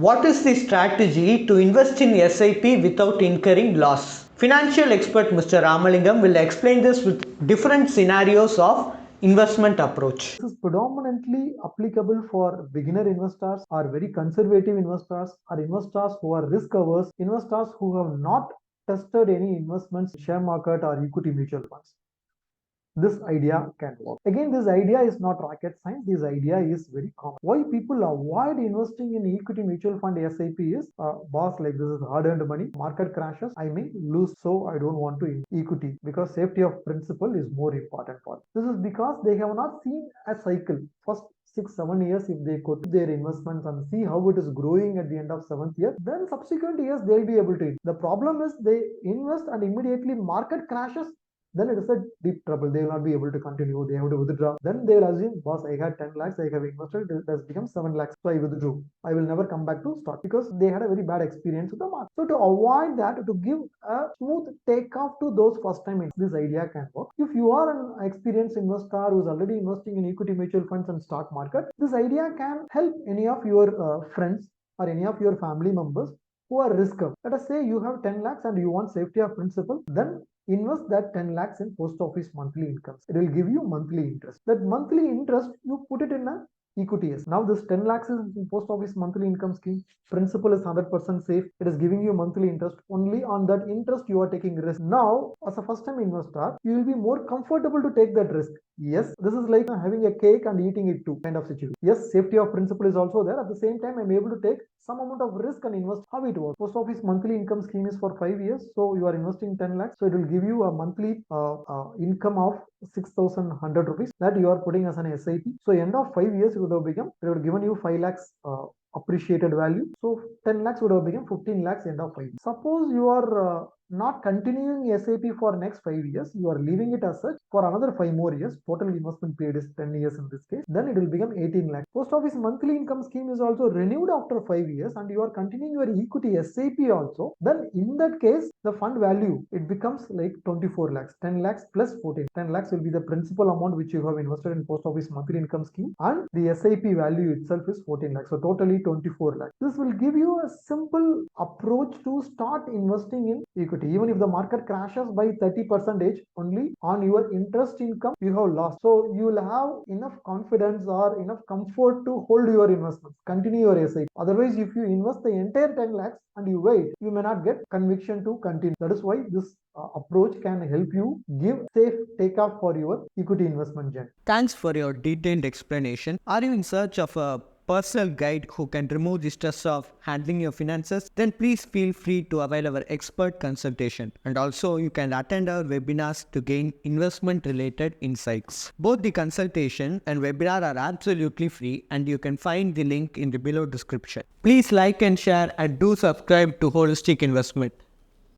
What is the strategy to invest in SIP without incurring loss? Financial expert Mr. Ramalingam will explain this with different scenarios of investment approach. This is predominantly applicable for beginner investors or very conservative investors or investors who are risk averse, investors who have not tested any investments in share market or equity mutual funds. This idea can work. Again, this idea is not rocket science. This idea is very common. Why people avoid investing in equity mutual fund SIP is, boss, like this is hard-earned money. Market crashes, I may lose, so I don't want to equity because safety of principal is more important for them. This is because they have not seen a cycle. First 6-7 years, if they could their investments and see how it is growing at the end of 7th year, then subsequent years they'll be able to. The problem is they invest and immediately market crashes, then it is a deep trouble. They will not be able to continue. They have to withdraw. Then they will assume, boss, I had 10 lakhs, I have invested, it has become 7 lakhs. So I withdrew. I will never come back to stock because they had a very bad experience with the market. So to avoid that, to give a smooth takeoff to those first time, this idea can work. If you are an experienced investor who is already investing in equity mutual funds and stock market, this idea can help any of your friends or any of your family members who are risk averse. Let us say you have 10 lakhs and you want safety of principal, then invest that 10 lakhs in post office monthly incomes. It will give you monthly interest. That monthly interest, you put it in a equity. Now this 10 lakhs is in post office monthly income scheme. Principal is 100% safe. It is giving you monthly interest. Only on that interest you are taking risk. Now, as a first time investor, you will be more comfortable to take that risk. Yes, this is like having a cake and eating it too kind of situation. Yes, safety of principal is also there. At the same time, I'm able to take some amount of risk and invest. How it works? Post office monthly income scheme is for 5 years. So you are investing 10 lakhs. So it will give you a monthly income of 6,100 rupees that you are putting as an SIP. So end of 5 years, it would have given you 5 lakhs appreciated value. So 10 lakhs would have become 15 lakhs end of 5 years. Suppose you are not continuing SIP for next 5 years, you are leaving it as such for another 5 more years. Total investment period is 10 years in this case. Then it will become 18 lakhs. Post office monthly income scheme is also renewed after 5 years and you are continuing your equity SIP also. Then in that case, the fund value, it becomes like 24 lakhs. 10 lakhs plus 14. 10 lakhs will be the principal amount which you have invested in post office monthly income scheme and the SIP value itself is 14 lakhs. So totally 24 lakhs. This will give you a simple approach to start investing in equity. Even if the market crashes by 30% only on your interest income, you have lost. So you will have enough confidence or enough comfort to hold your investments, continue your SIP. Otherwise, if you invest the entire 10 lakhs and you wait, you may not get conviction to continue. That is why this approach can help you give safe takeoff for your equity investment journey. Thanks for your detailed explanation. Are you in search of a personal guide who can remove the stress of handling your finances? Then please feel free to avail our expert consultation. And also you can attend our webinars to gain investment related insights. Both the consultation and webinar are absolutely free and you can find the link in the below description. Please like and share and do subscribe to Holistic Investment.